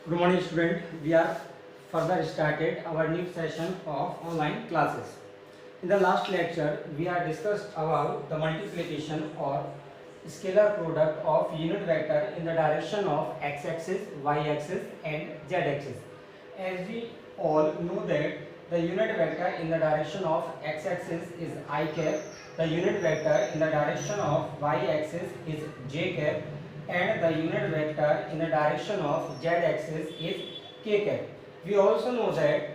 Good morning, student. We are further started our new session of online classes. In the last lecture, we have discussed about the multiplication or scalar product of unit vector in the direction of x-axis, y-axis, and z-axis. As we all know that the unit vector in the direction of x-axis is I cap, the unit vector in the direction of y-axis is j cap, and the unit vector in the direction of z-axis is k cap. We also know that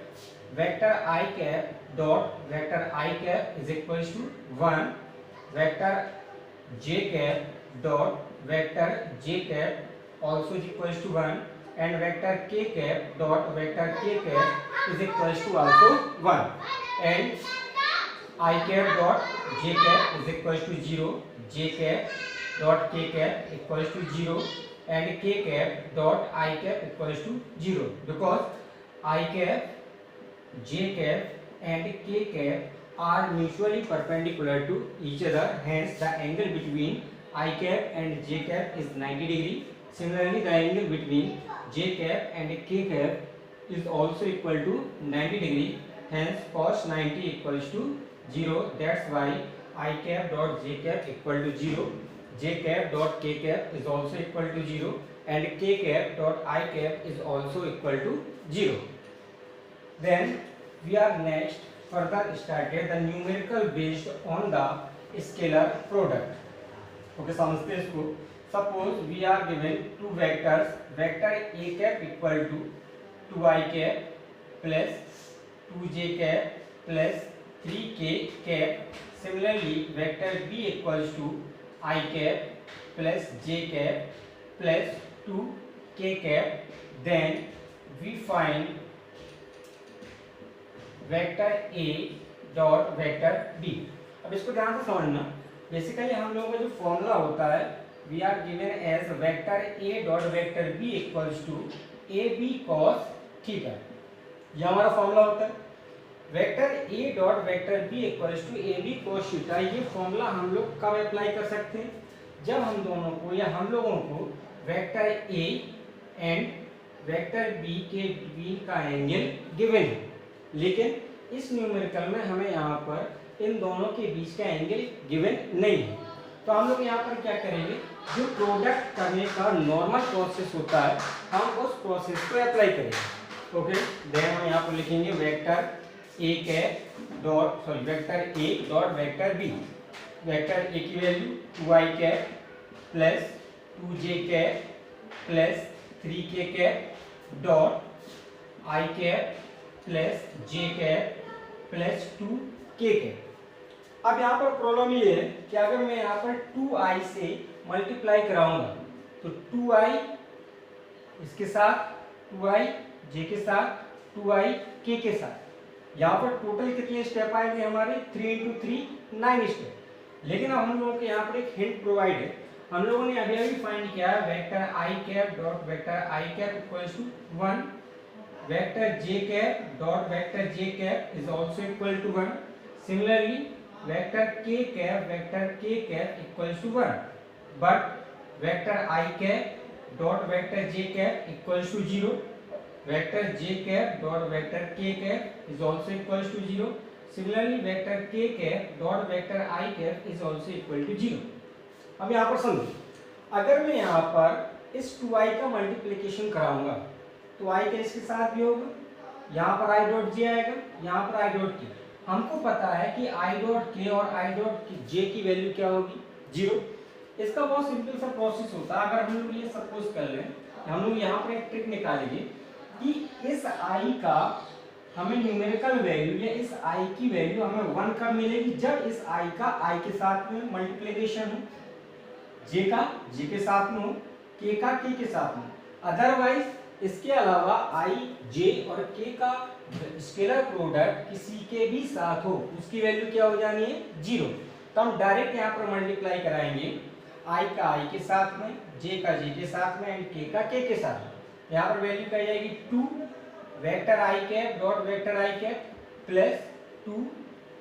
vector I cap dot vector I cap is equals to 1, vector j cap dot vector j cap also is equals to 1, and vector k cap dot vector k cap is equals to also 1, and I cap dot j cap is equals to 0, j cap dot k cap equals to 0, and k cap dot I cap equals to 0, because I cap, j cap and k cap are mutually perpendicular to each other, hence the angle between I cap and j cap is 90 degree. Similarly, the angle between j cap and k cap is also equal to 90 degree, hence cos 90 equals to 0. That's why I cap dot j cap equal to 0, j cap dot k cap is also equal to 0, and k cap dot I cap is also equal to 0. Then we are next further started the numerical based on the scalar product. Okay, समझते हैं इसको. Suppose we are given two vectors, vector a cap equal to 2i cap plus 2j cap plus 3k cap. Similarly, vector b equals to I cap plus j cap plus 2k cap. Then we find vector a dot vector b. अब इसको ध्यान से समझना. Basically हम लोगों का जो formula होता है, we are given as vector a dot vector b equals to ab cos theta. ये हमारा फॉर्मूला होता है. Vector a dot vector b equals to ab cos theta. ये फॉर्मूला हम लोग कब अप्लाई कर सकते हैं? जब हम दोनों को या हम लोगों को vector a and vector b के बीच का एंगल गिवन है, लेकिन इस न्यूमेरिकल में हमें यहाँ पर इन दोनों के बीच का एंगल गिवन नहीं है. तो हम लोग यहाँ पर क्या करेंगे, जो प्रोडक्ट करने का नॉर्मल प्रोसेस होता है, हम उस प्रोसेस को अप्लाई करेंगे. ओके, देन हम यहाँ पर लिखेंगे vector A cap dot vector A dot vector B. Vector A की value 2i cap plus 2j cap plus 3k cap dot I cap plus J cap plus 2k cap. अब यहाँ पर problem ये है कि अगर मैं यहाँ पर 2i से मल्टीप्लाई कराऊंगा तो 2i इसके साथ, 2i जे के साथ, 2i k के साथ, यहाँ पर टोटल कितने स्टेप आएंगे हमारे? 3 × 3 9 स्टेप. लेकिन अब हम लोगों के यहाँ पर एक हिंट प्रोवाइड है. हम लोगों ने अभी अभी फाइंड किया vector I cap dot vector I cap equals to 1, vector j cap dot vector j cap is also equal to 1. Similarly, vector k cap equals to 1, but vector I cap dot vector j cap equals to 0. Vector j cap dot vector k cap is also equals to 0. Similarly, vector k cap dot vector I cap is also equal to 0. अब यहाँ पर समझो, अगर मैं यहाँ पर इस 2i का मल्टीप्लिकेशन कराऊंगा तो i का इसके साथ भी होगा, यहाँ पर i डॉट j आएगा, यहाँ पर i डॉट k. हमको पता है कि i डॉट k और i डॉट j की वैल्यू क्या होगी? 0. इसका बहुत सिंपल सा प्रोसेस होता है. अगर हम लोग ये सपोज कर लें, हम लोग यहाँ पर एक ट्रिक निकालेंगे कि इस i का हमें न्यूमेरिकल वैल्यू या इस i की वैल्यू हमें 1 कब मिलेगी? जब इस i का i के साथ में मल्टीप्लिकेशन हो, j का j के साथ में हो, k का k के साथ में. अदरवाइज इसके अलावा i, j और k का स्केलर प्रोडक्ट किसी के भी साथ हो, उसकी वैल्यू क्या हो जानी है? 0. तो हम डायरेक्ट यहाँ पर मल्टीप्लाई कराएंगे i का i के साथ में, j का j के साथ में एंड k का k के साथ में. यहाँ पर वैल्यू क्या जाएगी? 2 vector i cap dot vector i cap plus 2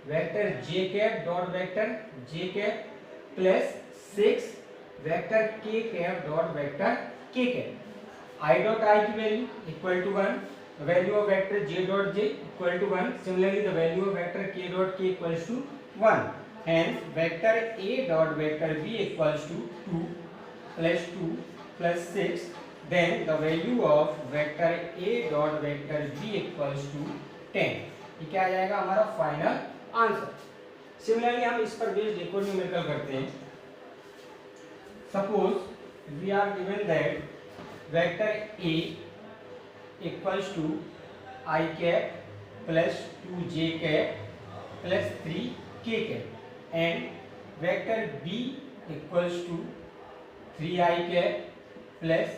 vector j cap dot vector j cap plus 6 vector k cap dot vector k cap. I dot I की value equal to 1, value of vector J dot J equal to 1, similarly the value of vector K dot K equals to 1, hence vector a dot vector b equals to 2 plus 6, then the value of vector a dot vector b equals to 10. ये क्या आ जाएगा हमारा final answer. Similarly हम इस पर based एक और numerical करते हैं। Suppose we are given that vector a equals to I cap plus 2j cap plus 3k cap and vector b equals to 3I cap plus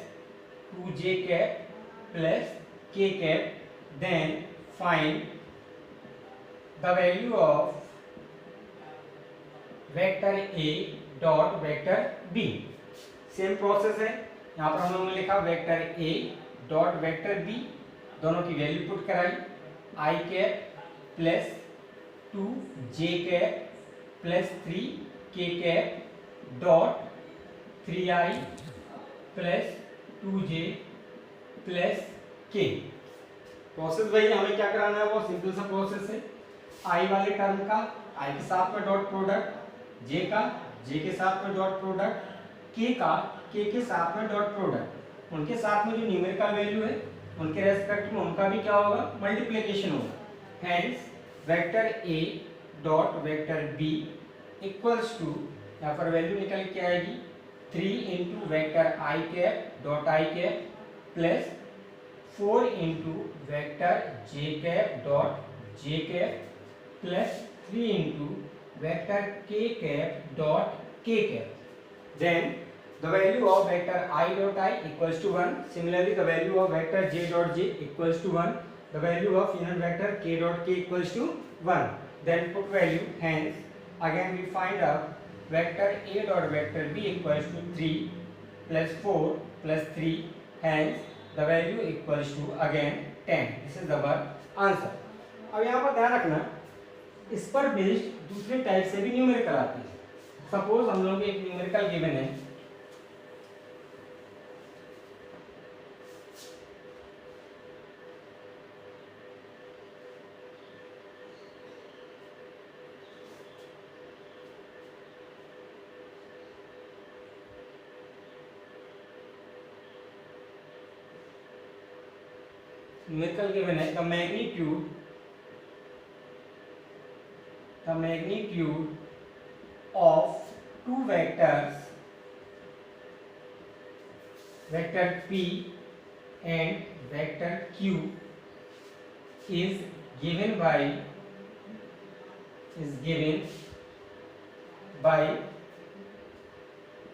2j cap plus k cap, then find the value of vector a dot vector b। Same process है, यहाँ पर हम लोगों ने लिखा vector a dot vector b, दोनों की value put कराई, i cap plus 2j cap plus 3k cap dot 3i plus 2j plus k। Process भाई हमें क्या कराना है, वो सिंपल सा प्रोसेस है। i वाले टर्म का i के साथ में डॉट प्रोडक्ट, j का j के साथ में डॉट प्रोडक्ट, k का k के साथ में डॉट प्रोडक्ट, उनके साथ में जो न्यूमेरिकल वैल्यू है उनके रेस्पेक्ट में उनका भी क्या होगा, मल्टीप्लिकेशन होगा। Hence vector a dot vector b equals to, यहाँ पर वैल्यू निकल के आएगी 3 into vector i cap dot i cap plus 4 into vector j cap dot j cap plus 3 into vector k cap dot k cap, then the value of vector I dot I equals to 1, similarly the value of vector j dot j equals to 1, the value of unit vector k dot k equals to 1, then put value, hence again we find out vector a dot vector b equals to 3 plus 4 plus 3, hence the value equals to again 10. This is our answer. अब यहाँ पर ध्यान रखना, इस पर based दूसरे type से भी न्यूमेरिकल आती है। सपोज हम लोग एक न्यूमेरिकल गिवन है, न्यूमेरिकल गिवन है the magnitude of two vectors, vector p and vector q is given by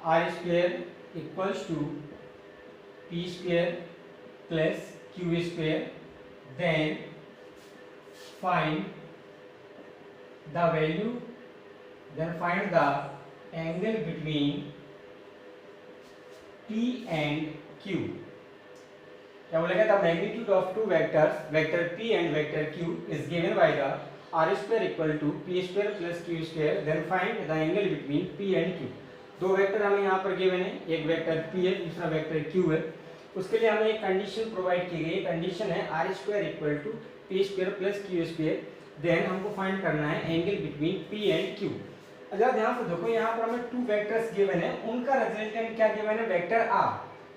r square equals to p square plus q square, then find the angle between P and Q। क्या बोलेगा, the magnitude of two vectors vector P and vector Q is given by the r square equal to p square plus q square, then find the angle between P and Q। दो vector हमें यहाँ पर given है, एक vector P है, दूसरा vector Q है। उसके लिए हमें एक कंडीशन प्रोवाइड की गई, कंडीशन है r square equal to p square plus q square, then हमको फाइंड करना है angle between P and Q। अगर ध्यान से देखो, यहाँ पर हमें टू वेक्टर्स गिवन है, उनका रिजल्टेंट क्या गिवन है, वेक्टर r।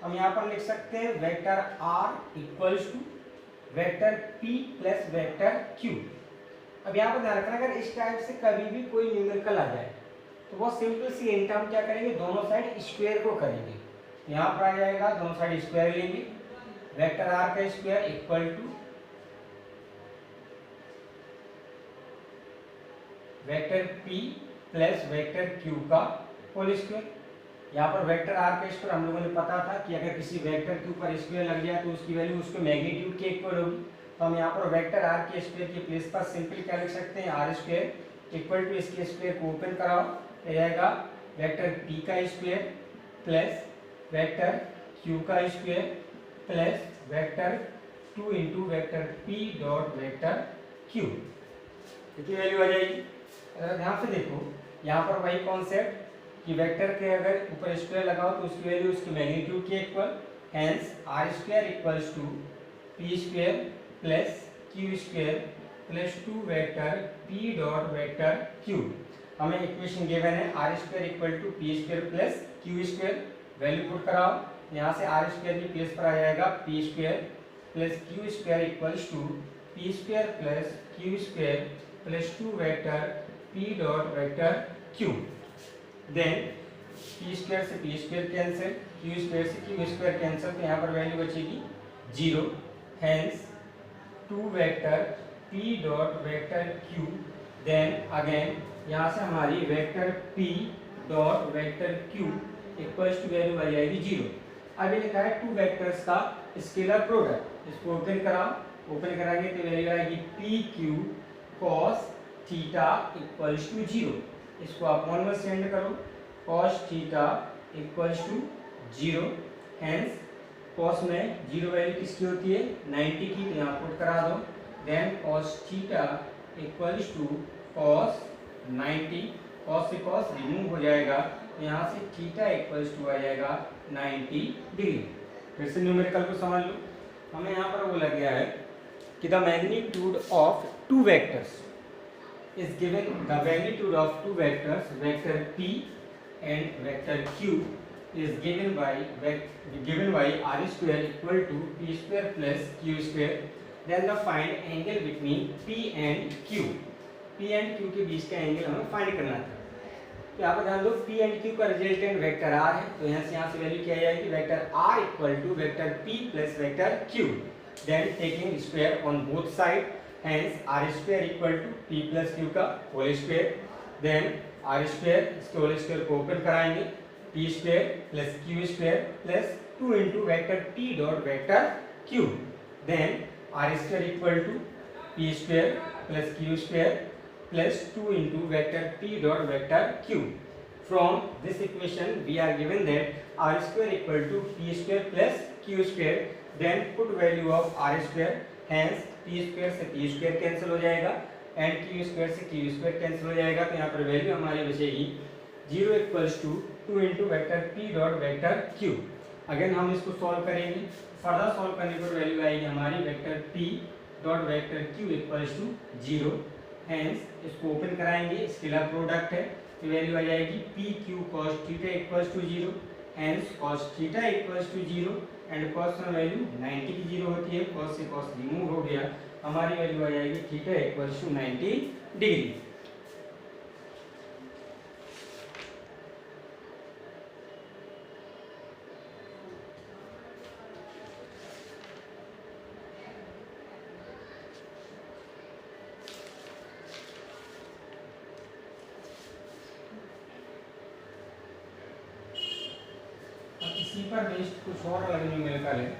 हम यहाँ पर लिख सकते हैं vector r equals to vector P plus vector Q। अब यहाँ पर ध्यान रखना, अगर इस टाइप से कभी भी कोई न्यूमेरिकल आ जाए तो बहुत सिंपल सी हिंट, हम क्या करेंगे, दोनों साइड स्क्वायर को करेंगे। यहाँ पर आ जाएगा, दोनों साइड स्क्वायर लेंगे, वेक्टर r का square equal to vector p plus vector q का होल स्क्वायर। यहाँ पर वेक्टर r का स्क्वायर हम लोगों ने पता था कि अगर किसी वेक्टर के ऊपर स्क्वायर लग जाए तो उसकी वैल्यू उसके मैग्नीट्यूड के इक्वल होगी। तो हम यहाँ पर वेक्टर r के स्क्वायर के प्लेस पर सिंपल क्या लिख सकते हैं, r स्क्वायर इक्वल टू, इसके स्क्वायर को ओपन कराओ, तो रहेगा वेक्टर p का स्क्वायर प्लस वेक्टर q का square plus vector 2 into vector p dot vector q, कितनी वैल्यू आ जाएगी। अगर ध्यान से देखो, यहाँ पर वही कॉन्सेप्ट कि वेक्टर के अगर ऊपर स्क्वायर लगाओ तो उसकी वैल्यू उसके मैग्नीट्यूड के equal, hence R square equals to P square plus Q square plus 2 vector P dot vector Q. हमें इक्वेशन गिवन है R square equal to P square plus Q square, value put कराओ, यहाँ से are square की place पर आ जाएगा P square plus Q square equals to P square plus Q square plus 2 vector P dot vector Q. Then P square से P square cancel, Q square से Q square cancel, तो यहाँ पर value बचेगी 0। Hence 2 vector P dot vector Q. Then again यहाँ से हमारी vector P dot vector Q equals to value आ जाएगी 0। अभी लिखा है 2 वेक्टर्स का स्केलर प्रोडक्ट, इसको ओपन कराओ, ओपन कराएंगे तो वैल्यू आएगी P Q cos theta equals to 0। इसको आप 1 में सेंड करो, cos theta equals to 0। Hence cos में 0 वैल्यू किसकी होती है 90 की, तो यहाँ पुट करा दो। Then cos theta equals to cos 90, cos से कॉस रिमूव हो जाएगा, यहाँ से थीटा इक्वल्स टू आ जाएगा 90 डिग्री। फिर से न्यूमेरिकल को समझ लो, हमें यहाँ पर बोला गया है कि the magnitude of 2 vectors is given, the magnitude of 2 vectors, vector p and vector q is given by r square equal to p square plus q square. Then the find angle between p and q. p and q के बीच का angle हमें find करना था। तो यहाँ पर ध्यान दो p and q का रिजल्टेंट वेक्टर r है, तो यहाँ से वैल्यू क्या आ जाएगी vector r equal to vector p plus vector q। Then taking square on both side, hence r square equal to p plus q का whole square. Then r square, इसके whole square को open कराएंगे, p square plus q square plus 2 into vector p dot vector q। देन r square equal to p square plus q square plus 2 into vector p dot vector q। From this equation we are given that r square equal to p square plus q square, then put value of r square, hence p square से p square cancel हो जाएगा and q square से q square cancel हो जाएगा, तो यहाँ पर value हमारी बचेगी 0 equals to 2 into vector p dot vector q। Again हम इसको सॉल्व करेंगे, फर्दर सॉल्व करने पर वैल्यू आएगी हमारी vector p dot vector q equals to 0। Hence इसको ओपन कराएंगे, स्केलर प्रोडक्ट है, तो वैल्यू आ जाएगी P Q cos theta equals to 0। Hence cos theta equals to 0 and cos में वैल्यू 90 की 0 होती है, कॉस से कॉस रिमूव हो गया, हमारी वैल्यू आ जाएगी थीटा इक्वल्स टू 90 डिग्री। इसी पर बेस्ड कुछ और अलग न्यूमेरिकल है।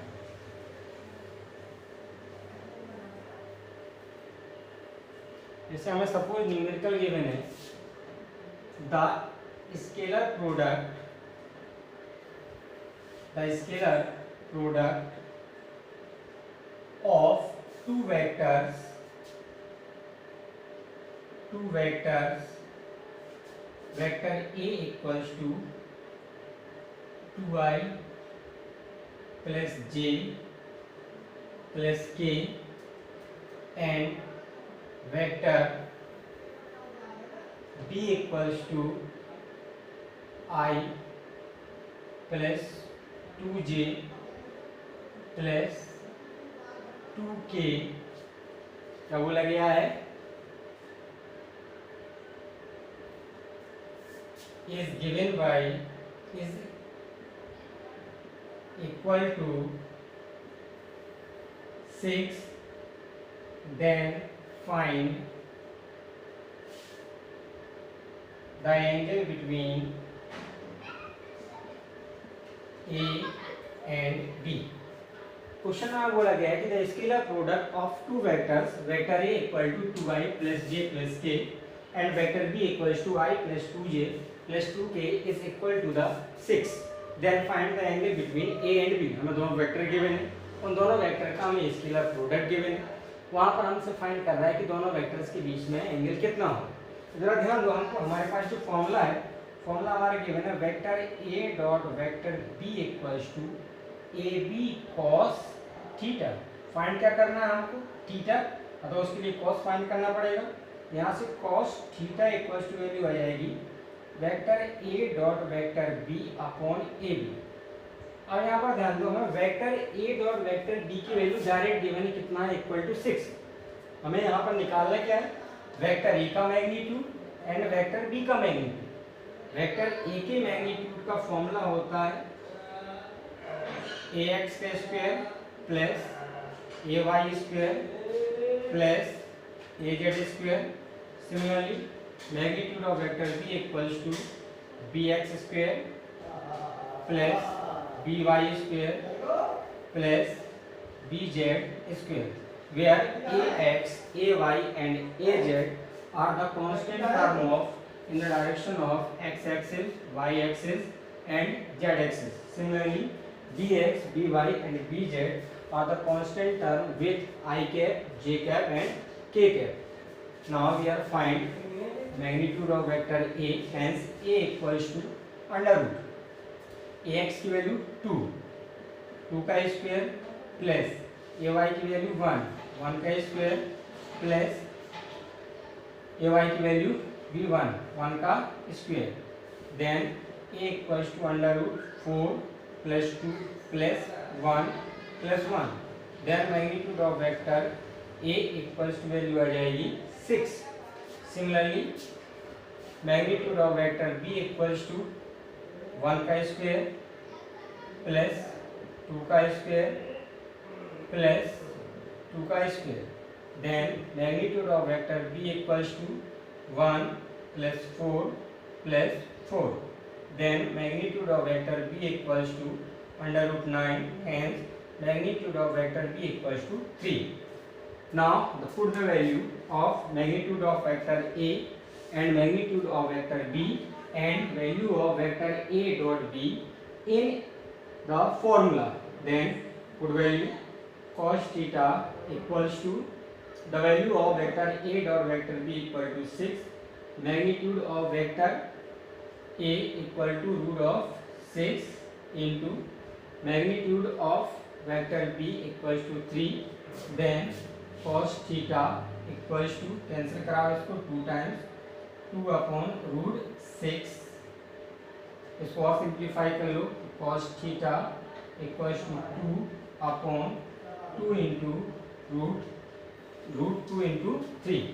जैसे हमें सपोज न्यूमेरिकल गिवन है the scalar product of two vectors vector a equals to 2i plus j plus k and vector b equals to i plus 2j plus 2k क्या बोला गया है is given by is equal to 6, then find the angle between A and B। Question में बोला गया है कि the scalar product of two vectors vector A equal to 2i plus j plus k and vector B equals to i plus 2j plus 2k is equal to the 6। Then find the angle between A and B। हमें दोनों vector given है, उन दोनों vector का हमें scalar product given है, वहाँ पर हमसे फाइंड कर रहा है कि दोनों वेक्टर्स के बीच में एंगल कितना हो। जरा ध्यान दो, हमको हमारे पास जो फॉर्मूला है, फॉर्मूला हमारा गिवन है vector A dot vector B equals to A B cos theta. Find क्या करना है हमको, थीटा, तो उसके लिए कॉस फाइंड करना पड़ेगा। यहाँ से cos theta equal to value आ जाएगी vector A dot vector B upon A B. अब यहाँ पर ध्यान दो, हमें vector A dot vector B की वैल्यू डायरेक्ट गिवन है कितना है, इक्वल टू 6। हमें यहाँ पर निकालना क्या है, वेक्टर ए का मैग्नीट्यूड एंड वेक्टर बी का मैग्नीट्यूड। वेक्टर ए के मैग्नीट्यूड का फॉर्मूला होता है ए एक्स का square plus A Y square plus A Z square. Similarly magnitude of vector B equals to B X square plus B Y square plus B Z square, where ax, ay and az are the constant term of in the direction of x-axis, y-axis and z-axis. Similarly, bx, by and bz are the constant term with I cap, j cap and k cap. Now we are find magnitude of vector a, hence a equals to under root ax की value 2 का square plus A Y की value 1 का square plus A Y की value भी 1 का square, then A equals to under root 4 plus 2 plus 1 plus 1, then magnitude of vector A equals to value आ जाएगी 6। Similarly magnitude of vector B equals to 1 का square plus 2 का square plus 2 का square, then magnitude of vector B equals to 1 plus 4 plus 4, then magnitude of vector B equals to under root 9, hence magnitude of vector B equals to 3। Now put the value of magnitude of vector a and magnitude of vector b and value of vector a dot b in the formula, then put value cos theta equals to the value of vector a dot vector b equal to 6, magnitude of vector a equal to root of 6 into magnitude of vector b equals to 3, then cos theta equals to, cancel कराओ इसको 2 times 2 upon root 6, इसको और simplify कर लो, cos theta equals to 2 upon 2 into root 2 into 3,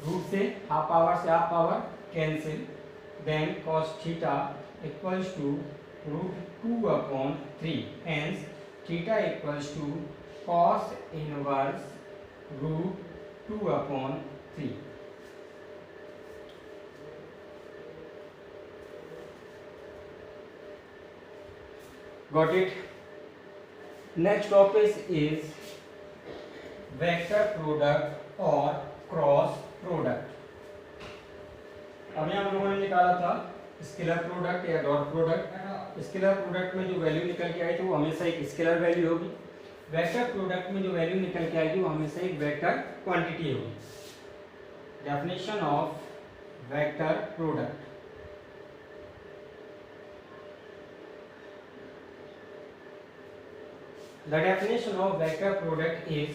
root से half power से half power cancel, then cos theta equals to root 2 upon 3, hence theta equals to cos inverse root 2 upon 3। Got it? Next topic is vector product or cross product. अभी हम लोगों ने निकाला था scalar product या dot product. Scalar product में जो value निकल के आई थी वो हमेशा एक स्केलर वैल्यू होगी, वेक्टर प्रोडक्ट में जो वैल्यू निकल के आएगी वो हमेशा एक वेक्टर क्वांटिटी होगी। Definition of vector product, the definition of vector product is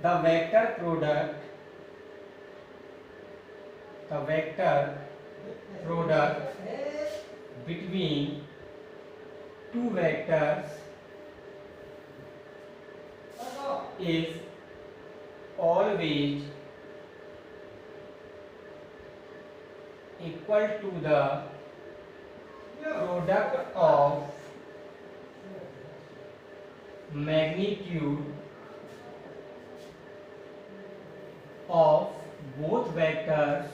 the vector product between two vectors is always equal to the product of magnitude of both vectors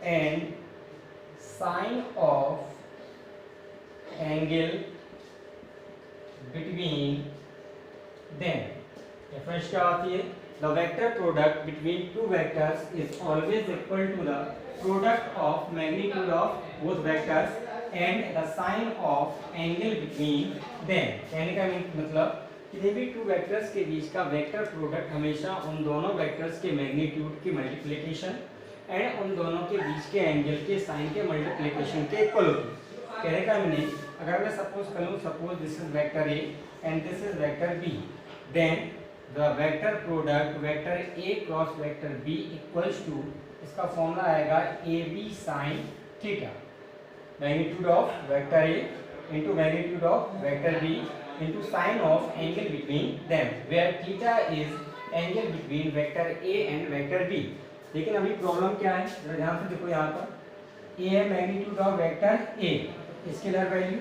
and sine of angle between them। Reference क्या होती है, the vector product between two vectors is always equal to the product of magnitude of both vectors and the sine of angle between them। कहने का मतलब किसी भी two vectors के बीच का वेक्टर प्रोडक्ट हमेशा उन दोनों वेक्टर्स के मैग्नीट्यूड की मल्टीप्लिकेशन एंड उन दोनों के बीच के एंगल के साइन के मल्टीप्लिकेशन के इक्वल होगी। कहने का मीनिंग, अगर मैं सपोज करूँ, suppose this is vector A and this is vector B, then the vector product vector A cross vector B equals to, इसका फॉर्मूला आएगा A B sine theta, magnitude of vector A into magnitude of vector b into sine of angle between them, where theta is angle between vector a and vector b। लेकिन अभी problem क्या है, जरा ध्यान से देखो, यहाँ पर a है magnitude of vector a, scalar value,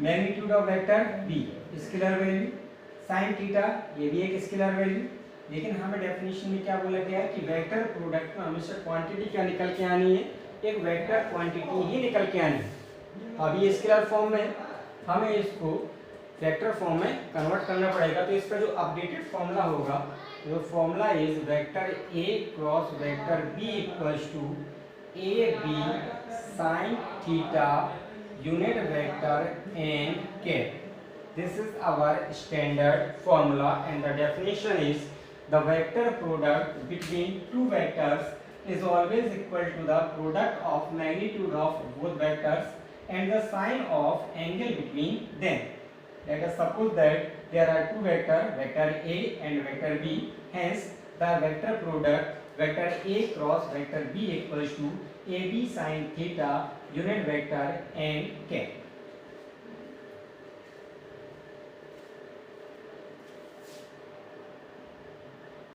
magnitude of vector b, scalar value, sine theta ये भी एक स्केलर वैल्यू। लेकिन हमें डेफिनेशन में क्या बोला गया है कि वेक्टर प्रोडक्ट में हमेशा क्वांटिटी क्या निकल के आनी है, एक वेक्टर क्वांटिटी ही निकल के आनी है। अभी स्केलर फॉर्म में हमें इसको वेक्टर फॉर्म में कन्वर्ट करना पड़ेगा, तो इसका जो अपडेटेड फॉर्मूला होगा, जो formula is vector A cross vector B equals to A B sine theta unit vector and K. This is our standard formula and the definition is the vector product between two vectors is always equal to the product of magnitude of both vectors and the sign of angle between them. Let us suppose that there are two vectors, vector A and vector B. Hence, the vector product vector A cross vector B equals to AB sin theta unit vector and K.